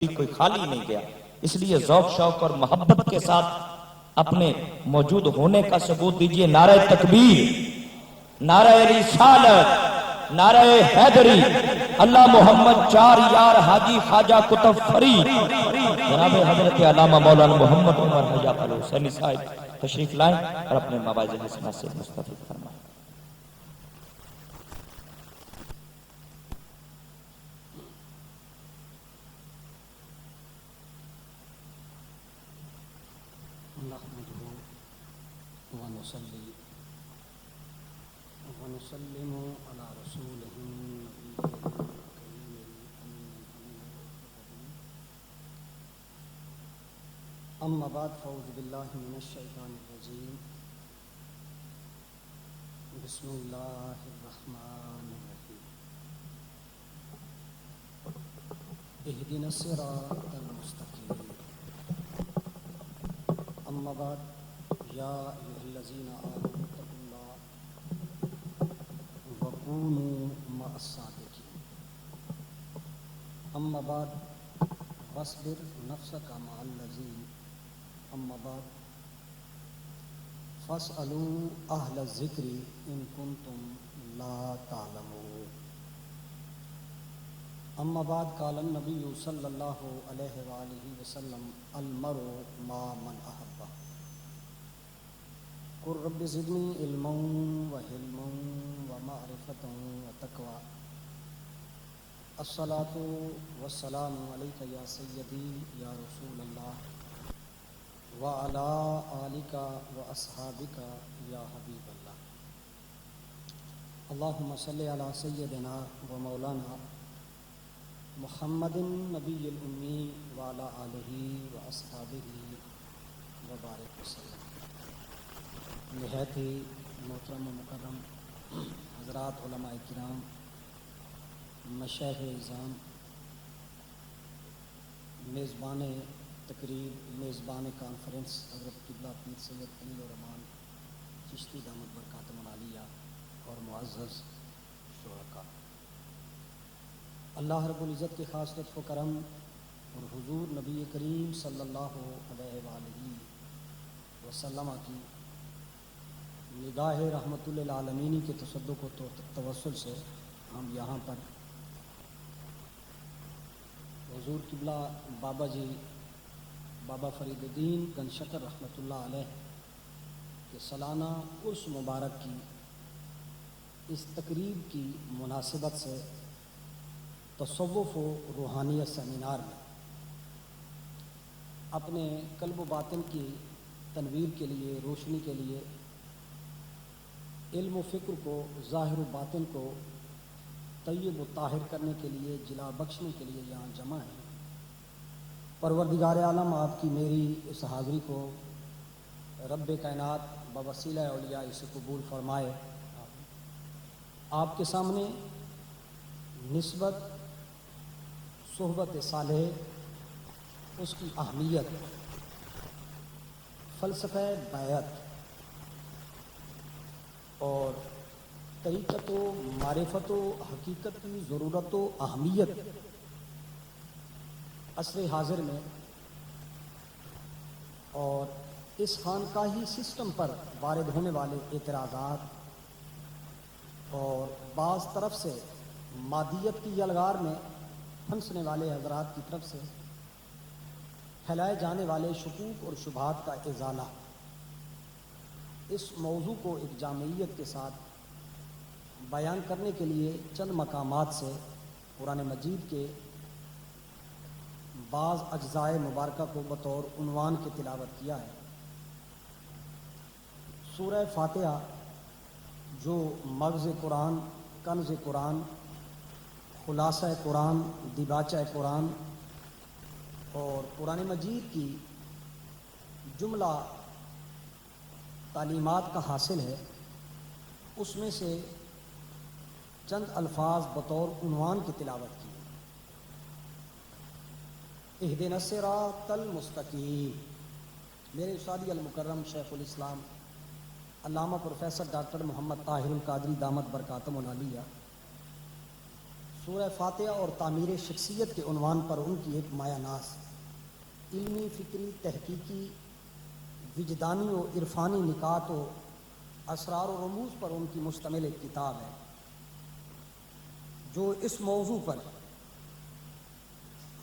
کوئی خالی نہیں گیا، اس لیے ذوق شوق اور محبت کے ساتھ اپنے موجود ہونے کا ثبوت دیجئے۔ نعرہ تکبیر، نعرہ رسالت، نعرہ حیدری، اللہ محمد چار یار حاجی خواجہ کتب فرید جناب حضرت علامہ مولانا محمد عمر حیات الحسینی صاحب تشریف لائیں اور اپنے مواعظ حسنہ سے مستفید فرمائیں۔ ونسلم على رسوله النبي الكريم أما بعد فأعوذ بالله من الشيطان الرجيم بسم الله الرحمن الرحيم اهدنا الصراط المستقيم أما بعد يا أيها الذين آمنوا اتقوا الله وكونوا مع الصادقين أما بعد واصبر نفسك مع الذين أما بعد فاسألوا أهل الذكر إن كنتم لا تعلمون أما بعد قال النبي صلى الله عليه وآله وسلم المرء مع من أحبه قل رب زدني علما وحلما ومعرفة وتقوى الصلاة والسلام عليك يا سيدي يا رسول الله وعلى آلك وأصحابك يا حبيب الله اللهم صل على سيدنا ومولانا محمد النبي الأمي وعلى آله وأصحابه وبارك وسلم۔ نہایت ہی محترم و مکرم حضرات علماء کرام، مشائخ اعظام، میزبان تقریب، میزبان کانفرنس حضرت قبلہ پیر سید خلیل الرحمن چشتی دامت برکاتہ العالیہ اور معزز شرکاء، اللہ رب العزت کے خاص لطف و کرم اور حضور نبی کریم صلی اللہ علیہ وآلہ وسلم کی نگاہ رحمت للعالمین کے تصدق و توسل سے ہم یہاں پر حضور قبلہ بابا جی بابا فرید الدین گنج شکر رحمۃ اللہ علیہ کے سالانہ عرس مبارک کی اس تقریب کی مناسبت سے تصوف و روحانیت سیمینار میں اپنے قلب و باطن کی تنویر کے لیے، روشنی کے لیے، علم و فکر کو، ظاہر و باطن کو طیب و طاہر کرنے کے لیے، جلا بخشنے کے لیے یہاں جمع ہیں۔ پروردگار عالم آپ کی میری اس حاضری کو رب کائنات بوسیلہ اولیاء اسے قبول فرمائے۔ آپ کے سامنے نسبت صحبت صالح، اس کی اہمیت، فلسفہ بیعت اور طریقت و معرفت و حقیقت کی ضرورت و اہمیت عصر حاضر میں اور اس خانقاہی سسٹم پر وارد ہونے والے اعتراضات اور بعض طرف سے مادیت کی یلغار میں پھنسنے والے حضرات کی طرف سے پھیلائے جانے والے شکوک اور شبہات کا ازالہ، اس موضوع کو ایک جامعیت کے ساتھ بیان کرنے کے لیے چند مقامات سے قرآن مجید کے بعض اجزائے مبارکہ کو بطور عنوان کی تلاوت کیا ہے۔ سورہ فاتحہ جو مغز قرآن، کنز قرآن، خلاصہ قرآن، دیباچہ قرآن اور قرآن مجید کی جملہ تعلیمات کا حاصل ہے، اس میں سے چند الفاظ بطور عنوان کی تلاوت کی۔ اہدنا الصراط المستقیم۔ میرے استادی المکرم شیخ الاسلام علامہ پروفیسر ڈاکٹر محمد طاہر القادری دامت برکاتہ العالیہ سورہ فاتحہ اور تعمیر شخصیت کے عنوان پر ان کی ایک مایہ ناز علمی، فکری، تحقیقی، وجدانی و عرفانی نکات و اسرار و رموز پر ان کی مشتمل ایک کتاب ہے، جو اس موضوع پر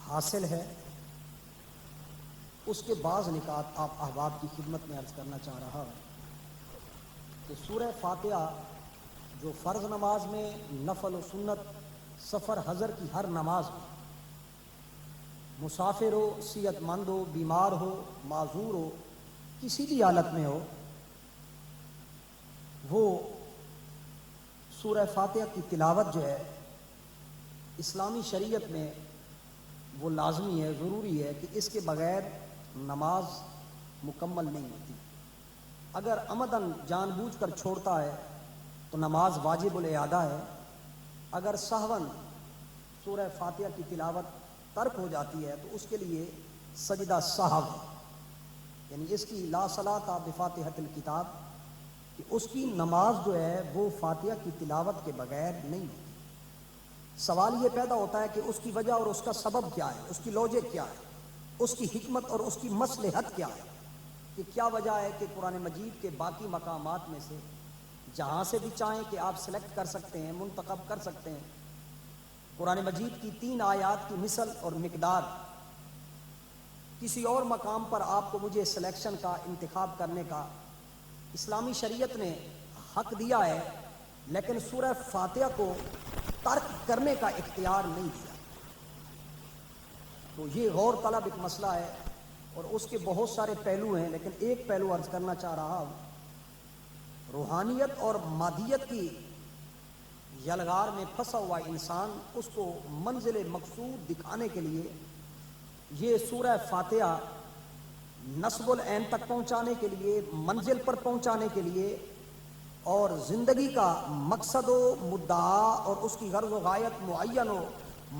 حاصل ہے اس کے بعض نکات آپ احباب کی خدمت میں عرض کرنا چاہ رہا ہوں کہ سورہ فاتحہ جو فرض نماز میں، نفل و سنت، سفر حضر کی ہر نماز میں، مسافر ہو، صحت مند ہو، بیمار ہو، معذور ہو، کسی بھی حالت میں ہو، وہ سورہ فاتحہ کی تلاوت جو ہے اسلامی شریعت میں وہ لازمی ہے، ضروری ہے کہ اس کے بغیر نماز مکمل نہیں ہوتی۔ اگر عمدن جان بوجھ کر چھوڑتا ہے تو نماز واجب الاعادہ ہے، اگر سہون سورہ فاتحہ کی تلاوت ترک ہو جاتی ہے تو اس کے لیے سجدہ سہو، یعنی اس کی لا صلاۃ بفاتحۃ الکتاب، کہ اس کی نماز جو ہے وہ فاتحہ کی تلاوت کے بغیر نہیں ہوتی۔ سوال یہ پیدا ہوتا ہے کہ اس کی وجہ اور اس کا سبب کیا ہے، اس کی لوجک کیا ہے، اس کی حکمت اور اس کی مصلحت کیا ہے، کہ کیا وجہ ہے کہ قرآن مجید کے باقی مقامات میں سے جہاں سے بھی چاہیں کہ آپ سلیکٹ کر سکتے ہیں، منتخب کر سکتے ہیں۔ قرآن مجید کی 3 آیات کی مثل اور مقدار، کسی اور مقام پر آپ کو مجھے سلیکشن کا، انتخاب کرنے کا اسلامی شریعت نے حق دیا ہے، لیکن سورہ فاتحہ کو ترک کرنے کا اختیار نہیں دیا۔ تو یہ غور طلب ایک مسئلہ ہے اور اس کے بہت سارے پہلو ہیں، لیکن ایک پہلو عرض کرنا چاہ رہا ہوں۔ روحانیت اور مادیت کی یلغار میں پھنسا ہوا انسان، اس کو منزل مقصود دکھانے کے لیے یہ سورہ فاتحہ نصب العین تک پہنچانے کے لیے، منزل پر پہنچانے کے لیے، اور زندگی کا مقصد و مدعا اور اس کی غرض و غایت معین و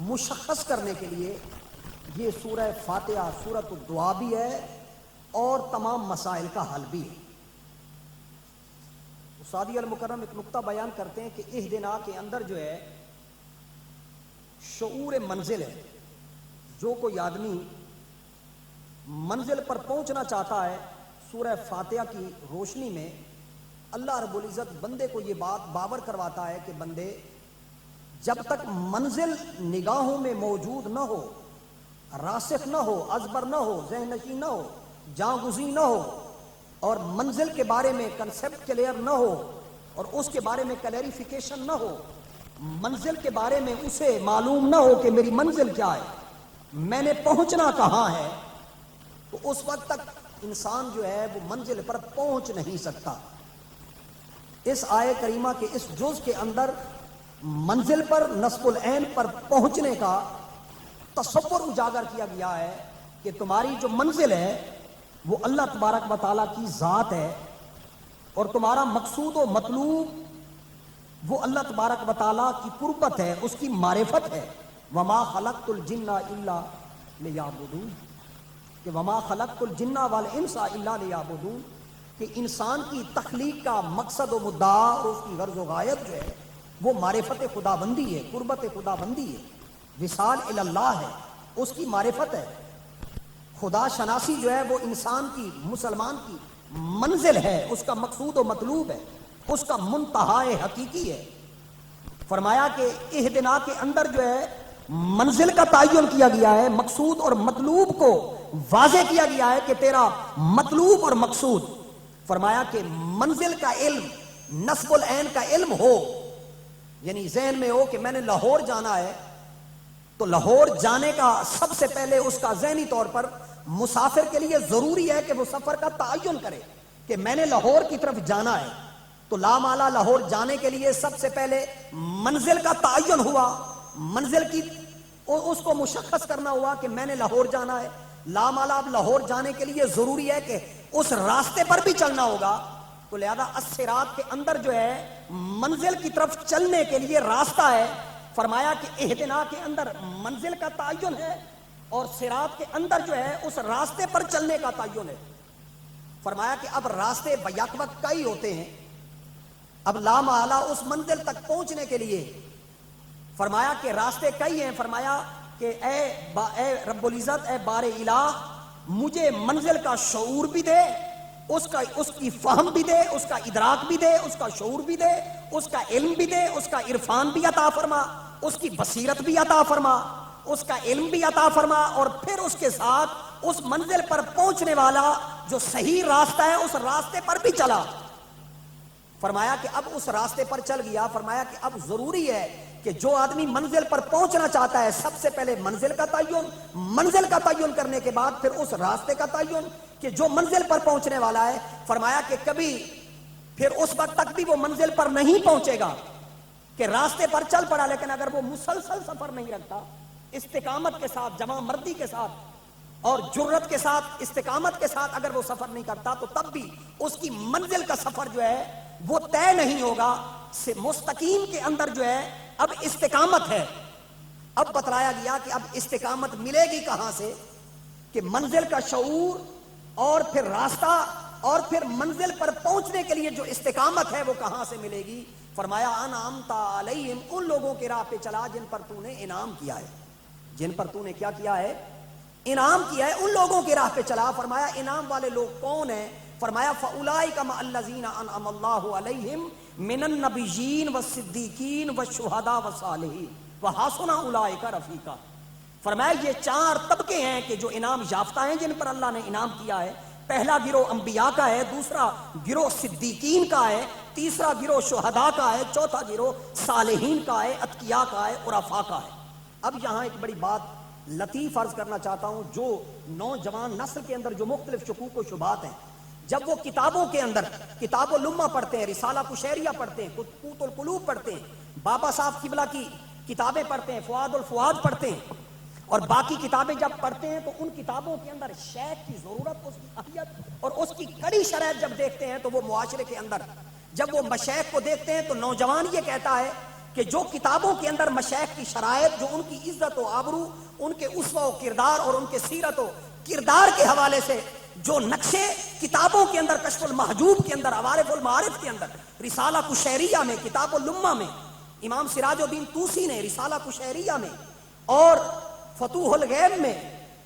مشخص کرنے کے لیے یہ سورہ فاتحہ سورۃ الدعا بھی ہے اور تمام مسائل کا حل بھی ہے۔ استادی المکرم ایک نقطہ بیان کرتے ہیں کہ اہدنا کے اندر جو ہے شعور منزل ہے۔ جو کوئی آدمی منزل پر پہنچنا چاہتا ہے، سورہ فاتحہ کی روشنی میں اللہ رب العزت بندے کو یہ بات باور کرواتا ہے کہ بندے، جب تک منزل نگاہوں میں موجود نہ ہو، راسخ نہ ہو، ازبر نہ ہو، ذہن نشین نہ ہو، جاں گزی نہ ہو، اور منزل کے بارے میں کنسیپٹ کلیئر نہ ہو اور اس کے بارے میں کلیریفیکیشن نہ ہو، منزل کے بارے میں اسے معلوم نہ ہو کہ میری منزل کیا ہے، میں نے پہنچنا کہاں ہے، تو اس وقت تک انسان جو ہے وہ منزل پر پہنچ نہیں سکتا۔ اس آیے کریمہ کے اس جز کے اندر منزل پر، نصب العین پر پہنچنے کا تصور اجاگر کیا گیا ہے کہ تمہاری جو منزل ہے وہ اللہ تبارک و تعالیٰ کی ذات ہے، اور تمہارا مقصود و مطلوب وہ اللہ تبارک و تعالیٰ کی قربت ہے، اس کی معرفت ہے۔ وما خلقت الجن الا لیعبدون، کہ وما خلقت الجن والانس الا لیعبدون، کہ انسان کی تخلیق کا مقصد و مدعا اور اس کی غرض و غایت جو ہے وہ معرفت خدا بندی ہے، قربت خدا بندی ہے، وصال الی اللہ ہے، اس کی معرفت ہے۔ خدا شناسی جو ہے وہ انسان کی، مسلمان کی منزل ہے، اس کا مقصود و مطلوب ہے، اس کا منتہا حقیقی ہے۔ فرمایا کہ اہدنا کے اندر جو ہے منزل کا تعین کیا گیا ہے، مقصود اور مطلوب کو واضح کیا گیا ہے کہ تیرا مطلوب اور مقصود۔ فرمایا کہ منزل کا علم، نصب العین کا علم ہو، یعنی ذہن میں ہو کہ میں نے لاہور جانا ہے، تو لاہور جانے کا سب سے پہلے اس کا ذہنی طور پر مسافر کے لیے ضروری ہے کہ وہ سفر کا تعین کرے کہ میں نے لاہور کی طرف جانا ہے۔ تو لامالا لاہور جانے کے لیے سب سے پہلے منزل کا تعین ہوا، منزل کی اس کو مشخص کرنا ہوا کہ میں نے لاہور جانا ہے۔ لامالا اب لاہور جانے کے لیے ضروری ہے کہ اس راستے پر بھی چلنا ہوگا، تو لہذا الصراط کے اندر جو ہے منزل کی طرف چلنے کے لیے راستہ ہے۔ فرمایا کہ اہدنا کے اندر منزل کا تعین ہے اور صراط کے اندر جو ہے اس راستے پر چلنے کا تعین ہے۔ فرمایا کہ اب راستے بیک وقت کئی ہوتے ہیں، اب لا محالہ اس منزل تک پہنچنے کے لیے فرمایا کہ راستے کئی ہیں، فرمایا کہ اے رب العزت، اے بار الہ، مجھے منزل کا شعور بھی دے، اس کی فہم بھی دے، اس کا ادراک بھی دے، اس کا شعور بھی دے، اس کا علم بھی دے، اس کا عرفان بھی عطا فرما، اس کی بصیرت بھی عطا فرما، اس کا علم بھی عطا فرما، اور پھر اس کے ساتھ اس منزل پر پہنچنے والا جو صحیح راستہ ہے اس راستے پر بھی چلا۔ فرمایا کہ اب اس راستے پر چل گیا، فرمایا کہ اب ضروری ہے کہ جو آدمی منزل پر پہنچنا چاہتا ہے سب سے پہلے منزل کا تعین کرنے کے بعد پھر اس راستے کا تعین کہ جو منزل پر پہنچنے والا ہے۔ فرمایا کہ کبھی پھر اس وقت تک بھی وہ منزل پر نہیں پہنچے گا کہ راستے پر چل پڑا، لیکن اگر وہ مسلسل سفر نہیں رکھتا، استقامت کے ساتھ، جمع مردی کے ساتھ اور جرت کے ساتھ، استقامت کے ساتھ اگر وہ سفر نہیں کرتا تو تب بھی اس کی منزل کا سفر جو ہے وہ طے نہیں ہوگا۔ مستقیم کے اندر جو ہے اب استقامت ہے۔ اب بتلایا گیا کہ اب استقامت ملے گی کہاں سے، کہ منزل کا شعور اور پھر راستہ اور پھر منزل پر پہنچنے کے لیے جو استقامت ہے وہ کہاں سے ملے گی۔ فرمایا انعمت علیہم، ان لوگوں کے راہ پہ چلا جن پر تو نے انعام کیا ہے، جن پر تو نے کیا کیا ہے، انعام کیا ہے، ان لوگوں کے راہ پہ چلا۔ فرمایا انعام والے لوگ کون ہیں؟ فرمایا فاولئک مع الذین انعم اللہ علیہم من النبیین والصدیقین والشہداء والصالحین وحسن اولئک رفیقا۔ فرمایا یہ چار طبقے ہیں کہ جو انعام یافتہ ہیں، جن پر اللہ نے انعام کیا ہے۔ پہلا گروہ انبیاء کا ہے، دوسرا گروہ صدیقین کا ہے، تیسرا گروہ شہداء کا ہے، چوتھا گروہ صالحین کا ہے، اتقیاء کا ہے، عرفاء کا ہے۔ اب یہاں ایک بڑی بات لطیف عرض کرنا چاہتا ہوں، جو نوجوان نسل کے اندر جو مختلف شکوک و شبہات ہیں، جب وہ کتابوں کے اندر کتاب الامہ پڑھتے ہیں، رسالہ کشیریہ پڑھتے ہیں، قوت القلوب پڑھتے ہیں، بابا صاحب قبلہ کی کتابیں پڑھتے ہیں، فؤاد الفؤاد پڑھتے ہیں، اور باقی کتابیں جب پڑھتے ہیں تو ان کتابوں کے اندر شیخ کی ضرورت، اس کی اہمیت اور اس کی کڑی شرائط جب دیکھتے ہیں تو وہ معاشرے کے اندر جب وہ مشائخ کو دیکھتے ہیں تو نوجوان یہ کہتا ہے کہ جو کتابوں کے اندر مشائخ کی شرائط، جو ان کی عزت و آبرو، ان کے اسوہ و کردار اور ان کے سیرت و کردار کے حوالے سے جو نقشے کتابوں کے اندر، کشف المحجوب کے اندر، عوارف المعارف کے اندر، رسالہ کشیریہ میں، کتاب الامہ میں، امام سراج الدین طوسی نے رسالہ کشیریہ میں اور فتوح الغیب میں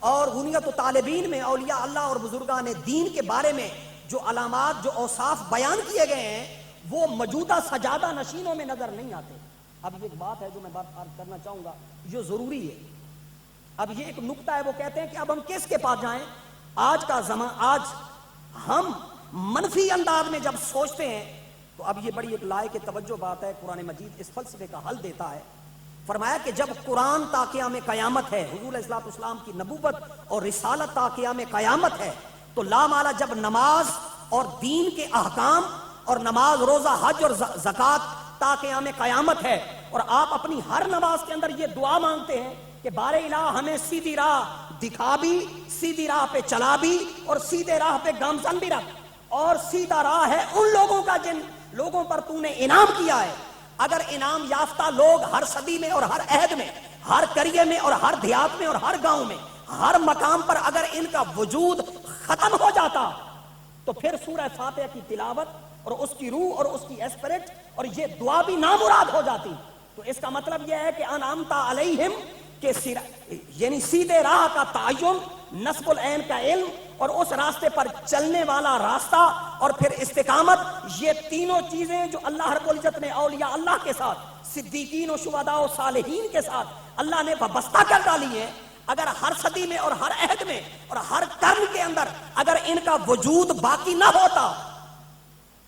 اور غنیت الطالبین میں اولیاء اللہ اور بزرگان دین کے بارے میں جو علامات، جو اوصاف بیان کیے گئے ہیں وہ موجودہ سجادہ نشینوں میں نظر نہیں آتے۔ اب یہ ایک بات ہے جو میں بات عرض کرنا چاہوں گا، جو ضروری ہے۔ اب یہ ایک نقطہ ہے، وہ کہتے ہیں کہ اب ہم کس کے پاس جائیں؟ آج کا زمان، آج ہم منفی انداز میں جب سوچتے ہیں تو اب یہ بڑی ایک لائق توجہ بات ہے، قرآن مجید اس فلسفے کا حل دیتا ہے۔ فرمایا کہ جب قرآن تا قیام قیامت ہے، حضور علیہ السلام کی نبوت اور رسالت تا قیام قیامت ہے، تو لامالا جب نماز اور دین کے احکام اور نماز، روزہ، حج اور زکوٰۃ تا قیام قیامت ہے، اور آپ اپنی ہر نماز کے اندر یہ دعا مانگتے ہیں کہ بار الہ ہمیں سیدھی راہ دکھا بھی، سیدھی راہ پہ چلا بھی، اور سیدھے راہ پہ گامزن بھی رکھ، اور سیدھا راہ ہے ان لوگوں کا جن لوگوں پر تو نے انعام کیا ہے۔ اگر انعام یافتہ لوگ ہر صدی میں اور ہر عہد میں، ہر قریے میں اور ہر دیہات میں اور ہر گاؤں میں، ہر مقام پر اگر ان کا وجود ختم ہو جاتا تو پھر سورہ فاتحہ کی تلاوت اور اس کی روح اور اس کی اسپرٹ اور یہ دعا بھی نامراد ہو جاتی۔ تو اس کا مطلب یہ ہے کہ انعمت علیہم کہ یعنی سیدھے راہ کا تعین، نصب العین کا علم اور اس راستے پر چلنے والا راستہ اور پھر استقامت، یہ تینوں چیزیں جو اللہ رب العزت نے اولیاء اللہ کے ساتھ، صدیقین و شہداء و صالحین کے ساتھ اللہ نے وابستہ کر ڈالی ہیں، اگر ہر صدی میں اور ہر عہد میں اور ہر قرن کے اندر اگر ان کا وجود باقی نہ ہوتا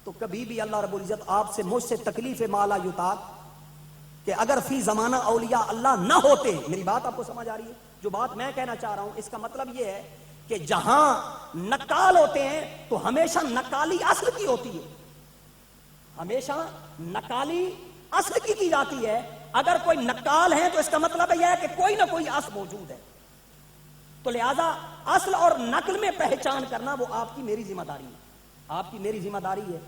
تو کبھی بھی اللہ رب العزت آپ سے مجھ سے تکلیف مالا یطاق کہ اگر فی زمانہ اولیاء اللہ نہ ہوتے۔ میری بات آپ کو سمجھ آ رہی ہے؟ جو بات میں کہنا چاہ رہا ہوں اس کا مطلب یہ ہے کہ جہاں نقال ہوتے ہیں تو ہمیشہ نقالی اصل کی ہوتی ہے، ہمیشہ نقالی اصل کی جاتی ہے۔ اگر کوئی نقال ہے تو اس کا مطلب یہ ہے کہ کوئی نہ کوئی اصل موجود ہے، تو لہذا اصل اور نقل میں پہچان کرنا وہ آپ کی میری ذمہ داری ہے، آپ کی میری ذمہ داری ہے۔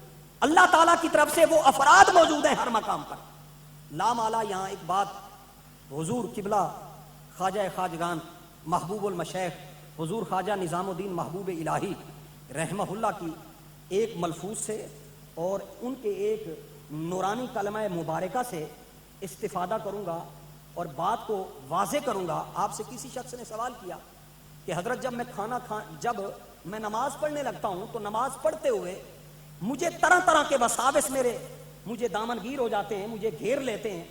اللہ تعالیٰ کی طرف سے وہ افراد موجود ہیں ہر مقام پر۔ لامالا یہاں ایک بات حضور قبلہ خواجہ خواجگان محبوب المشائخ حضور خواجہ نظام الدین محبوب الہی رحمہ اللہ کی ایک ملفوظ سے اور ان کے ایک نورانی کلمہ مبارکہ سے استفادہ کروں گا اور بات کو واضح کروں گا. آپ سے کسی شخص نے سوال کیا کہ حضرت جب میں نماز پڑھنے لگتا ہوں تو نماز پڑھتے ہوئے مجھے طرح طرح کے وساوس مجھے دامنگیر ہو جاتے ہیں, مجھے گھیر لیتے ہیں,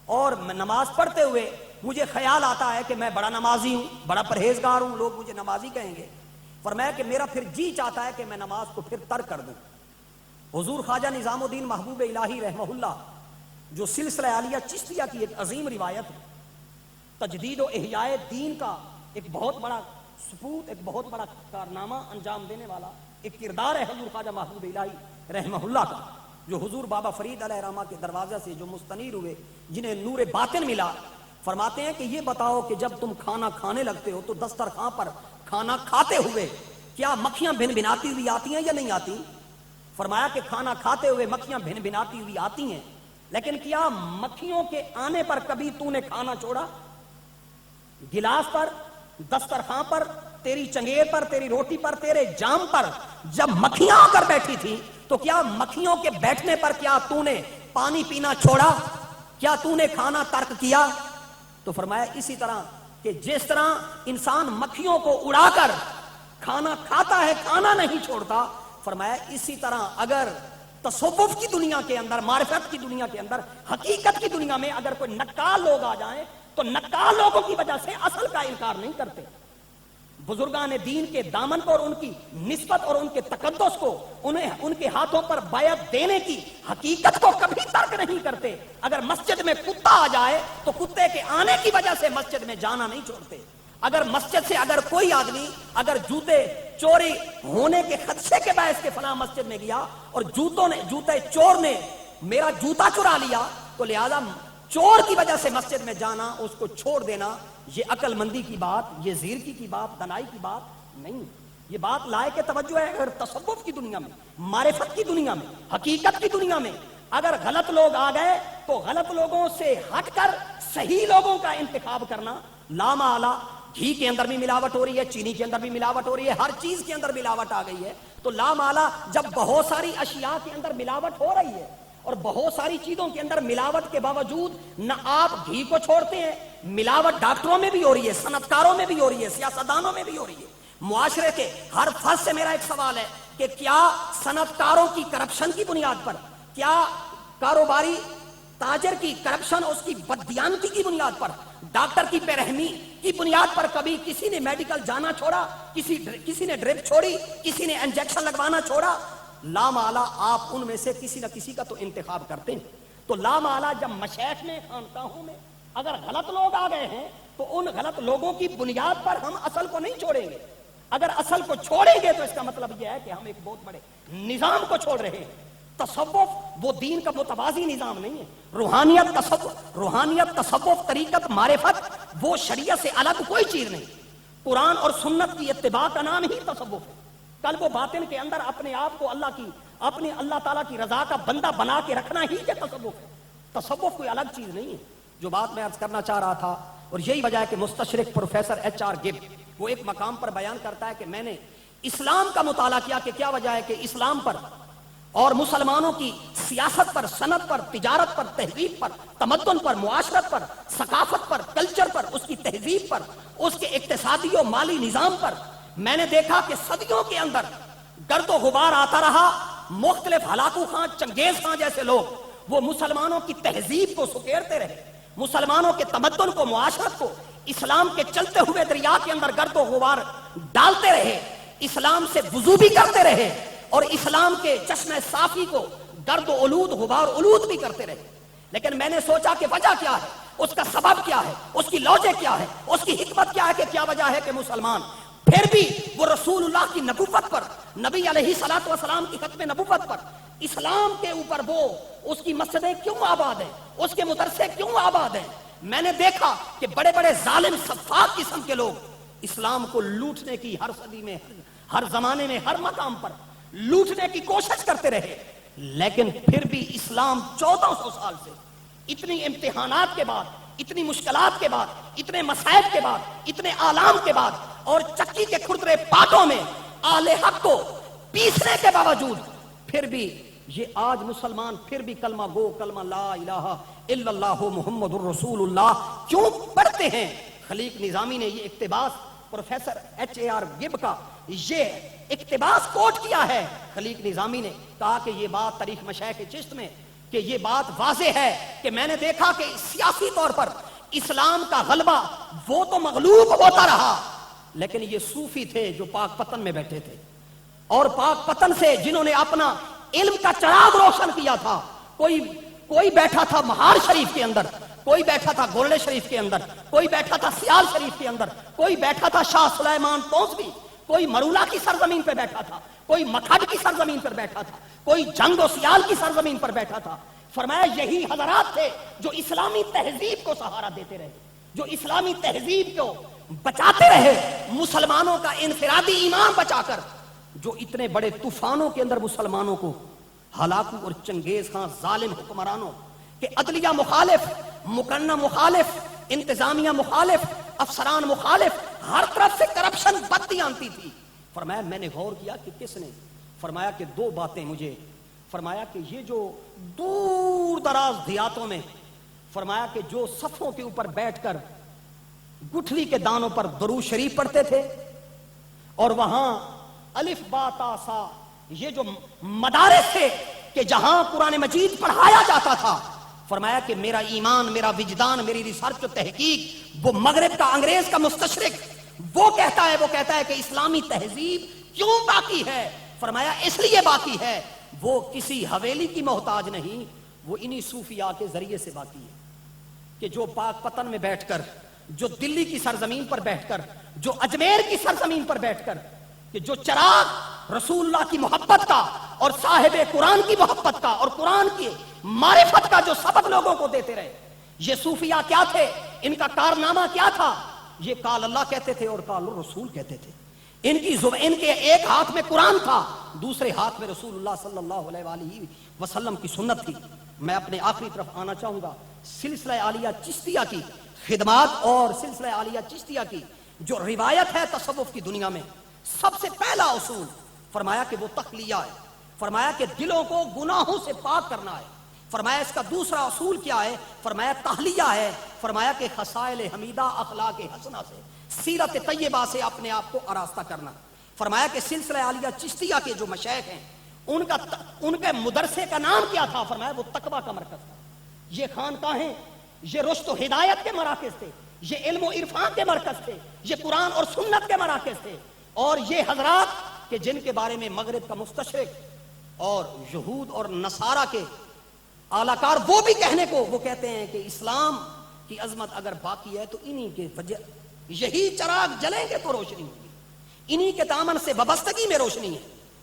اور میں نماز پڑھتے ہوئے مجھے خیال آتا ہے کہ میں بڑا نمازی ہوں, بڑا پرہیزگار ہوں, لوگ مجھے نمازی کہیں گے. فرمایا کہ میرا پھر جی چاہتا ہے کہ میں نماز کو پھر ترک کر دوں. حضور خواجہ نظام الدین محبوب الہی رحمہ اللہ, جو سلسلہ عالیہ چشتیہ کی ایک عظیم روایت ہے, تجدید و احیاء دین کا ایک بہت بڑا سپوت, ایک بہت بڑا کارنامہ انجام دینے والا ایک کردار ہے حضور خواجہ محبوب الہی رحمہ اللہ کا, جو حضور بابا فرید علیہ رحمہ کے دروازے سے جو مستنیر ہوئے, جنہیں نور باطن ملا. فرماتے ہیں کہ یہ بتاؤ کہ جب تم کھانا کھانے لگتے ہو تو دسترخوان پر کھانا کھاتے ہوئے کیا مکھیاں بھن بھناتی ہوئی آتی ہیں یا نہیں آتی؟ فرمایا کہ کھانا کھاتے ہوئے مکھیاں بھن بھناتی ہوئی آتی ہیں, لیکن کیا مکھیوں کے آنے پر کبھی تو نے کھانا چھوڑا؟ گلاس پر, دسترخوان پر, تیری چنگیر پر, تیری روٹی پر, تیرے جام پر جب مکھیاں آ کر بیٹھی تھی تو کیا مکھیوں کے بیٹھنے پر کیا تو نے پانی پینا چھوڑا؟ کیا تو نے کھانا ترک کیا؟ تو فرمایا اسی طرح کہ جس طرح انسان مکھیوں کو اڑا کر کھانا کھاتا ہے, کھانا نہیں چھوڑتا, فرمایا اسی طرح اگر تصوف کی دنیا کے اندر, معرفت کی دنیا کے اندر, حقیقت کی دنیا میں اگر کوئی نکال لوگ آ جائیں تو نکال لوگوں کی وجہ سے اصل کا انکار نہیں کرتے. بزرگان دین کے دامن کو اور ان کی نسبت اور ان کے تقدس کو, انہیں ان کے ہاتھوں پر بیعت دینے کی حقیقت کو کبھی ترک نہیں کرتے. اگر مسجد میں کتا آ جائے تو کتے کے آنے کی وجہ سے مسجد میں جانا نہیں چھوڑتے. اگر مسجد سے اگر کوئی آدمی اگر جوتے چوری ہونے کے خدشے کے باعث کے فلاں مسجد میں گیا اور جوتے چور نے میرا جوتا چرا لیا, تو لہذا چور کی وجہ سے مسجد میں جانا, اس کو چھوڑ دینا, یہ عقل مندی کی بات, یہ زیرکی کی بات, دنائی کی بات نہیں. یہ بات لائق توجہ ہے. اگر تصوف کی دنیا میں, معرفت کی دنیا میں, حقیقت کی دنیا میں اگر غلط لوگ آ گئے تو غلط لوگوں سے ہٹ کر صحیح لوگوں کا انتخاب کرنا. لامعالا گھی کے اندر بھی ملاوٹ ہو رہی ہے, چینی کے اندر بھی ملاوٹ ہو رہی ہے, ہر چیز کے اندر ملاوٹ آ گئی ہے. تو لامعالا جب بہت ساری اشیاء کے اندر ملاوٹ ہو رہی ہے اور بہت ساری چیزوں کے اندر ملاوٹ کے باوجود نہ آپ گھی کو چھوڑتے ہیں, ملاوٹ ڈاکٹروں میں بھی ہو رہی ہے, صنعتکاروں میں بھی ہو رہی ہے, سیاستدانوں میں بھی ہو رہی ہے. معاشرے کے ہر فرد سے میرا ایک سوال ہے کہ کیا صنعتکاروں کی کرپشن کی بنیاد پر, کیا کاروباری تاجر کی کرپشن, اس کی بددیانتی کی بنیاد پر, ڈاکٹر کی بے رحمی کی بنیاد پر کبھی کسی نے میڈیکل جانا چھوڑا, کسی نے ڈرپ چھوڑی, کسی نے انجیکشن لگوانا چھوڑا؟ لامعالا آپ ان میں سے کسی نہ کسی کا تو انتخاب کرتے ہیں. تو لامعالا جب مشائخ میں, خانقاہوں میں اگر غلط لوگ آ گئے ہیں تو ان غلط لوگوں کی بنیاد پر ہم اصل کو نہیں چھوڑیں گے. اگر اصل کو چھوڑیں گے تو اس کا مطلب یہ ہے کہ ہم ایک بہت بڑے نظام کو چھوڑ رہے ہیں. تصوف وہ دین کا متوازی نظام نہیں ہے. روحانیت, تصوف, طریقت, معرفت وہ شریعت سے الگ کوئی چیز نہیں. قرآن اور سنت کی اتباع کا نام ہی تصوف ہے. قلب و باطن کے اندر اپنے آپ کو اللہ تعالیٰ کی رضا کا بندہ بنا کے رکھنا ہی کہ تصوف ہے. تصوف کوئی الگ چیز نہیں ہے. جو بات میں عرض کرنا چاہ رہا تھا, اور یہی وجہ ہے کہ مستشرق پروفیسر ایچ.آر. گب وہ ایک مقام پر بیان کرتا ہے کہ میں نے اسلام کا مطالعہ کیا کہ کیا وجہ ہے کہ اسلام پر اور مسلمانوں کی سیاست پر, صنعت پر, تجارت پر, تہذیب پر, تمدن پر, معاشرت پر, ثقافت پر, کلچر پر, اس کی تہذیب پر, اس کے اقتصادی و مالی نظام پر میں نے دیکھا کہ صدیوں کے اندر گرد و غبار آتا رہا. مختلف ہلاکو خان, چنگیز خان جیسے لوگ وہ مسلمانوں کی تہذیب کو سکیڑتے رہے, مسلمانوں کے تمدن کو, معاشرت کو اسلام کے چلتے ہوئے دریا کے اندر گرد و غبار ڈالتے رہے, اسلام سے وضو بھی کرتے رہے اور اسلام کے چشمہ صافی کو گرد و آلود, غبار آلود بھی کرتے رہے. لیکن میں نے سوچا کہ وجہ کیا ہے, اس کا سبب کیا ہے, اس کی لاجک کیا ہے, اس کی حکمت کیا ہے, کہ کیا وجہ ہے کہ مسلمان پھر بھی وہ رسول اللہ کی نبوت پر, نبی علیہ الصلوۃ والسلام کی ختم نبوت پر, اسلام کے اوپر وہ اس کی مسجدیں کیوں آباد ہیں, اس کے مدرسے کیوں آباد ہیں. میں نے دیکھا کہ بڑے بڑے ظالم سفاک قسم کے لوگ اسلام کو لوٹنے کی ہر صدی میں, ہر زمانے میں, ہر مقام پر لوٹنے کی کوشش کرتے رہے, لیکن پھر بھی اسلام 1400 سال سے اتنی امتحانات کے بعد, اتنی مشکلات کے بعد, اتنے مصائب کے بعد, اتنے آلام کے بعد اور چکی کے کھردرے پاتوں میں اہل حق کو پیسنے کے باوجود پھر بھی یہ آج مسلمان پھر بھی کلمہ گو، کلمہ لا الہ الا اللہ محمد الرسول اللہ کیوں پڑھتے ہیں؟ خلیق نظامی نے یہ اقتباس پروفیسر H.A.R. گب کا یہ اقتباس کوٹ کیا ہے. خلیق نظامی نے کہا کہ یہ بات تاریخ مشائخ چشت میں کہ یہ بات واضح ہے کہ میں نے دیکھا کہ سیاسی طور پر اسلام کا غلبہ وہ تو مغلوب ہوتا رہا، لیکن یہ صوفی تھے جو پاک پتن میں بیٹھے تھے، اور پاک پتن سے جنہوں نے اپنا علم کا چراغ روشن کیا تھا. کوئی بیٹھا تھا مہار شریف کے اندر، کوئی بیٹھا تھا گولڑے شریف کے اندر، کوئی بیٹھا تھا سیال شریف کے اندر، کوئی بیٹھا تھا شاہ سلیمان توسوی، کوئی مرولا کی سرزمین پر بیٹھا تھا، کوئی مکھڈ کی سرزمین پر بیٹھا تھا، کوئی جنگ و سیال کی سرزمین پر بیٹھا تھا. فرمایا یہی حضرات تھے جو اسلامی تہذیب کو سہارا دیتے رہے، جو اسلامی تہذیب کو بچاتے رہے، مسلمانوں کا انفرادی ایمان بچا کر، جو اتنے بڑے طوفانوں کے اندر مسلمانوں کو ہلاکو اور چنگیز خان ظالم حکمرانوں کہ عدلیہ مخالف، مقننہ مخالف، انتظامیہ مخالف، افسران مخالف، ہر طرف سے کرپشن بدتی آنتی تھی. فرمایا میں نے غور کیا کہ کس نے؟ فرمایا کہ دو باتیں مجھے، فرمایا کہ یہ جو دور دراز دیہاتوں میں، فرمایا کہ جو صفوں کے اوپر بیٹھ کر گٹھلی کے دانوں پر درود شریف پڑھتے تھے، اور وہاں الف با تا سا یہ جو مدارس تھے کہ جہاں قرآن مجید پڑھایا جاتا تھا، فرمایا کہ میرا ایمان، میرا وجدان، میری ریسرچ و تحقیق، وہ مغرب کا انگریز کا مستشرق وہ کہتا ہے کہ اسلامی تہذیب کیوں باقی ہے؟ فرمایا اس لیے باقی ہے، وہ کسی حویلی کی محتاج نہیں، وہ انہی صوفیاء کے ذریعے سے باقی ہے کہ جو پاک پتن میں بیٹھ کر، جو دلی کی سرزمین پر بیٹھ کر، جو اجمیر کی سرزمین پر بیٹھ کر، کہ جو چراغ رسول اللہ کی محبت کا اور صاحب قرآن کی محبت کا اور قرآن کی معرفت کا جو سبق لوگوں کو دیتے رہے. یہ صوفیاء کیا تھے؟ ان کا کارنامہ کیا تھا؟ یہ قال اللہ کہتے تھے اور قال الرسول کہتے تھے. ان کے ایک ہاتھ میں قرآن تھا، دوسرے ہاتھ میں رسول اللہ صلی اللہ علیہ وآلہ وسلم کی سنت تھی. میں اپنے آخری طرف آنا چاہوں گا. سلسلہ عالیہ چشتیہ کی خدمات اور سلسلہ عالیہ چشتیہ کی جو روایت ہے تصوف کی دنیا میں، سب سے پہلا اصول فرمایا کہ وہ تخلیہ ہے. فرمایا کہ دلوں کو گناہوں سے پاک کرنا ہے. فرمایا اس کا دوسرا اصول کیا ہے؟ فرمایا تحلیہ ہے. فرمایا کہ خصائل حمیدہ، اخلاق حسنہ سے، سیرت طیبہ سے اپنے آپ کو آراستہ کرنا. فرمایا کہ سلسلہ عالیہ چشتیہ کے جو مشائخ ہیں ان کے مدرسے کا نام کیا تھا؟ فرمایا وہ تقویٰ کا مرکز تھا. یہ خانقاہیں، یہ رشد و ہدایت کے مراکز تھے، یہ علم و عرفان کے مرکز تھے، یہ قرآن اور سنت کے مراکز تھے. اور یہ حضرات کہ جن کے بارے میں مغرب کا مستشرق اور یہود اور نصارہ کے اعلی کار وہ بھی کہنے کو وہ کہتے ہیں کہ اسلام کی عظمت اگر باقی ہے تو انہی کے وجہ، یہی چراغ جلیں گے تو روشنی ہوگی، انہی کے دامن سے وابستگی میں روشنی ہے.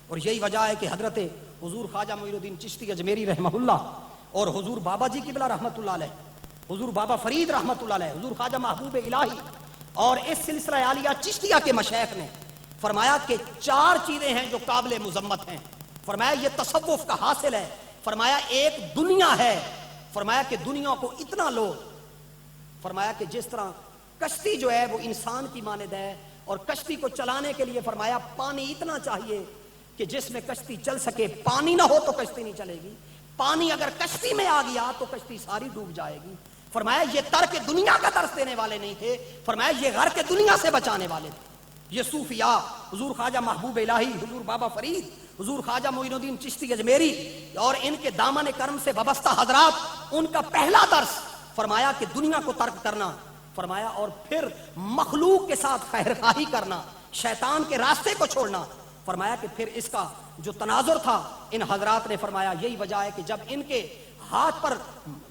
اور یہی وجہ ہے کہ حضرت حضور خواجہ معین الدین چشتی اجمیری رحمہ اللہ اور حضور بابا جی کی بلا رحمت اللہ علیہ، حضور بابا فرید رحمت اللہ علیہ، حضور خواجہ محبوب الہی اور اس سلسلہ عالیہ چشتیہ کے مشائخ نے فرمایا کہ 4 چیزیں ہیں جو قابل مذمت ہیں. فرمایا یہ تصوف کا حاصل ہے. فرمایا ایک دنیا ہے، فرمایا کہ دنیا کو اتنا لو، فرمایا کہ جس طرح کشتی جو ہے وہ انسان کی مانند ہے، اور کشتی کو چلانے کے لیے فرمایا پانی اتنا چاہیے کہ جس میں کشتی چل سکے. پانی نہ ہو تو کشتی نہیں چلے گی، پانی اگر کشتی میں آ گیا تو کشتی ساری ڈوب جائے گی. فرمایا یہ ترک دنیا کا درس دینے والے نہیں تھے، فرمایا یہ غرق دنیا سے بچانے والے تھے. یہ صوفیاء حضور خواجہ محبوب الہی، حضور بابا فرید، حضور خواجہ معین الدین چشتی اجمیری اور ان کے دامن کرم سے وابستہ حضرات، ان کا پہلا درس فرمایا کہ دنیا کو ترک کرنا، فرمایا اور پھر مخلوق کے ساتھ خیرخواہی کرنا، شیطان کے راستے کو چھوڑنا. فرمایا کہ پھر اس کا جو تناظر تھا ان حضرات نے فرمایا یہی وجہ ہے کہ جب ان کے ہاتھ پر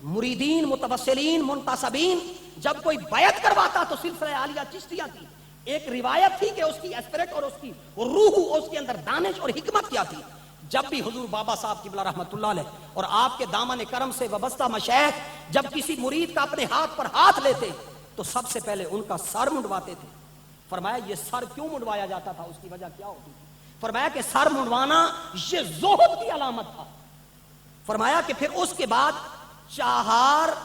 مریدین، متوسلین، منتصبین جب کوئی بیعت کرواتا تو سلسلہ عالیہ چشتیہ کی ایک روایت تھی کہ اس کی اسپرٹ اور اس کی روح، اس کے اندر دانش اور حکمت کیا تھی. جب بھی حضور بابا صاحب کی بلا رحمت اللہ علیہ اور آپ کے دامن کرم سے وابستہ مشائخ جب کسی مرید کا اپنے ہاتھ پر ہاتھ لیتے تو سب سے پہلے ان کا سر منڈواتے تھے. فرمایا یہ سر کیوں منڈوایا جاتا تھا، اس کی وجہ کیا ہوتی تھی؟ فرمایا کہ سر منڈوانا یہ زہد کی علامت تھا. فرمایا کہ پھر اس کے بعد 4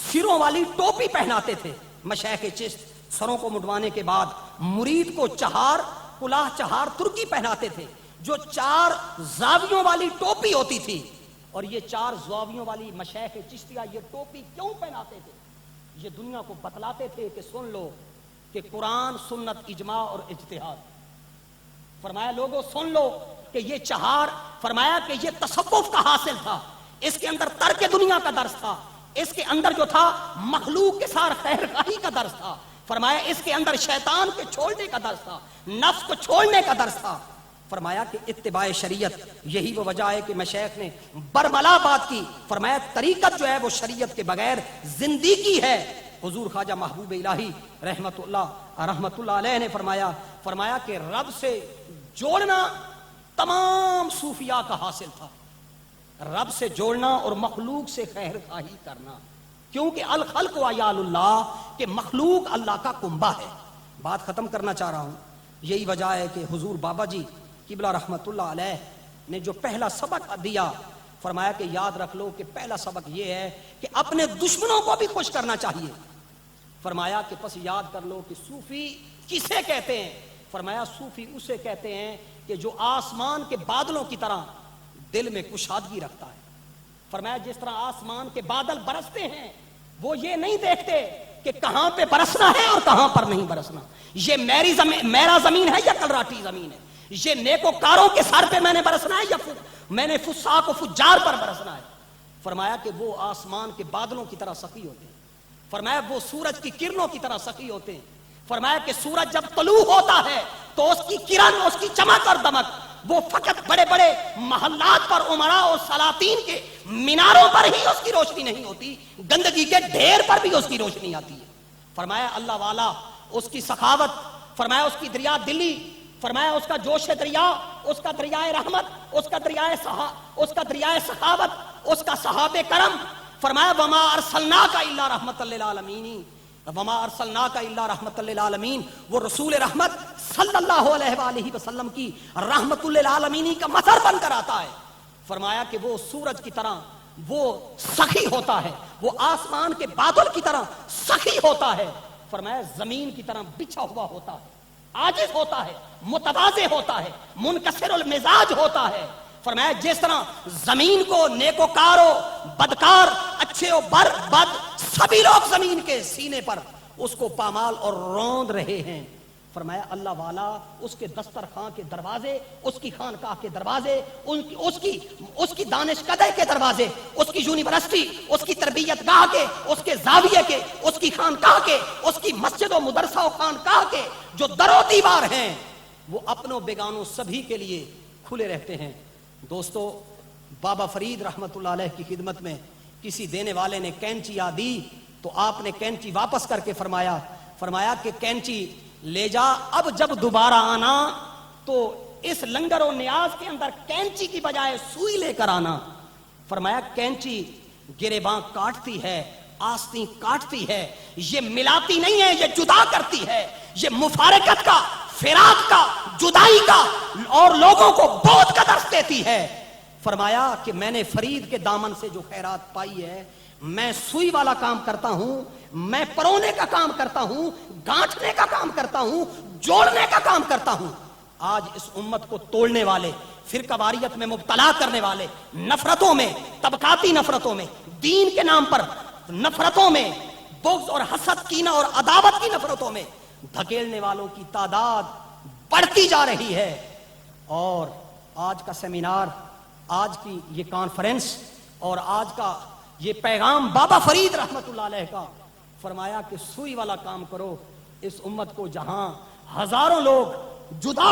سروں والی ٹوپی پہناتے تھے مشائخ چشت. سروں کو منڈوانے کے بعد مرید کو 4 کلاه 4 ترکی پہناتے تھے. جو 4 زاویوں والی ٹوپی ہوتی تھی، اور یہ 4 زاویوں والی مشائخ چشتیہ یہ ٹوپی کیوں پہناتے تھے؟ یہ دنیا کو بتلاتے تھے کہ سن لو کہ قرآن، سنت، اجماع اور اجتہاد. فرمایا لوگوں سن لو کہ یہ 4، فرمایا کہ یہ تصوف کا حاصل تھا، اس کے اندر ترک دنیا کا درس تھا، اس کے اندر جو تھا مخلوق کے ساتھ خیر خواہی کا درس تھا، فرمایا اس کے اندر شیطان کے چھوڑنے کا درس تھا، نفس کو چھوڑنے کا درس تھا. فرمایا کہ اتباع شریعت یہی وہ وجہ ہے کہ مشائخ نے برملا بات کی. فرمایا طریقت جو ہے وہ شریعت کے بغیر زندگی ہے. حضور خواجہ محبوب الہی رحمت اللہ علیہ نے فرمایا کہ رب سے جوڑنا تمام صوفیاء کا حاصل تھا، رب سے جوڑنا اور مخلوق سے خیر خواہی کرنا، کیونکہ الخلق و عیال اللہ، کہ مخلوق اللہ کا کنبہ ہے. بات ختم کرنا چاہ رہا ہوں. یہی وجہ ہے کہ حضور بابا جی قبلہ رحمت اللہ علیہ نے جو پہلا سبق دیا، فرمایا کہ یاد رکھ لو کہ پہلا سبق یہ ہے کہ اپنے دشمنوں کو بھی خوش کرنا چاہیے. فرمایا کہ پس یاد کر لو کہ صوفی کسے کہتے ہیں؟ فرمایا صوفی اسے کہتے ہیں کہ جو آسمان کے بادلوں کی طرح دل میں کشادگی رکھتا ہے. فرمایا جس طرح آسمان کے بادل برستے ہیں، وہ یہ نہیں دیکھتے کہ کہاں پہ برسنا ہے اور کہاں پر نہیں برسنا، یہ میرا زمین ہے یا کلراٹی زمین ہے، یہ نیکوکاروں کے سر پہ میں نے برسنا ہے یا میں نے فساق و فجار پر برسنا ہے. فرمایا کہ وہ آسمان کے بادلوں کی طرح سخی ہوتے ہیں. فرمایا وہ سورج کی کرنوں کی طرح سخی ہوتے ہیں. فرمایا کہ سورج جب طلوع ہوتا ہے تو اس کی کرن، اس کی چمک اور دمک، وہ فقط بڑے بڑے محلات پر، عمراء اور سلاطین کے میناروں پر ہی اس کی روشنی نہیں ہوتی، گندگی کے ڈھیر پر بھی اس کی روشنی آتی ہے. فرمایا اللہ والا، اس کی سخاوت، فرمایا اس کی دریا دلی، فرمایا اس کا جوش دریا، اس کا دریائے رحمت، اس کا دریائے سخاوت، اس کا صحاب کرم. فرمایا وما ارسلناک الا رحمت للعالمین، وما ارسلناک الا رحمت للعالمین. وہ رسول رحمت صلی اللہ علیہ وآلہ وسلم کی رحمت للعالمین کا مظہر بن کر آتا ہے. فرمایا کہ وہ سورج کی طرح وہ سخی ہوتا ہے، وہ آسمان کے بادل کی طرح سخی ہوتا ہے. فرمایا زمین کی طرح بچھا ہوا ہوتا ہے، عاجز ہوتا ہے، متواضع ہوتا ہے، منکسر المزاج ہوتا ہے. فرمایا جس طرح زمین کو نیکوکارو، بدکار، اچھے و بد سبھی لوگ زمین کے سینے پر اس کو پامال اور روند رہے ہیں. فرمایا اللہ والا اس کے دسترخوان کے دروازے، اس کی خانقاہ کے دروازے، اس کی دانشکدہ کے دروازے، اس کی یونیورسٹی، اس کی تربیت گاہ کے، اس کے زاویے کے، اس کی خانقاہ کے، اس کی مسجد و مدرسہ و خانقاہ کے جو در و دیوار ہیں، وہ اپنوں بیگانوں سبھی کے لیے کھلے رہتے ہیں. دوستو، بابا فرید رحمت اللہ علیہ کی خدمت میں کسی دینے والے نے کینچیاں دی تو آپ نے کینچی واپس کر کے فرمایا کہ کینچی لے جا، اب جب دوبارہ آنا تو اس لنگر و نیاز کے اندر کینچی کی بجائے سوئی لے کر آنا. فرمایا کینچی گریباں کاٹتی ہے، آستین کاٹتی ہے، یہ ملاتی نہیں ہے، یہ جدا کرتی ہے، یہ مفارقت کا، فراق کا، جدائی کا اور لوگوں کو بہت کا درس دیتی ہے. فرمایا کہ میں نے فرید کے دامن سے جو خیرات پائی ہے، میں سوئی والا کام کرتا ہوں، میں پرونے کا کام کرتا ہوں، گانٹھنے کا کام کرتا ہوں، جوڑنے کا کام کرتا ہوں. آج اس امت کو توڑنے والے، فرقہ واریت میں مبتلا کرنے والے، نفرتوں میں، طبقاتی نفرتوں میں، دین کے نام پر نفرتوں میں، بغض اور حسد، کینہ اور عداوت کی نفرتوں میں دھکیلنے والوں کی تعداد بڑھتی جا رہی ہے. اور آج کا سیمینار، آج کی یہ کانفرنس اور آج کا یہ پیغام بابا فرید رحمت اللہ علیہ کا، فرمایا کہ سوئی والا کام کرو. اس امت کو جہاں ہزاروں لوگ جدا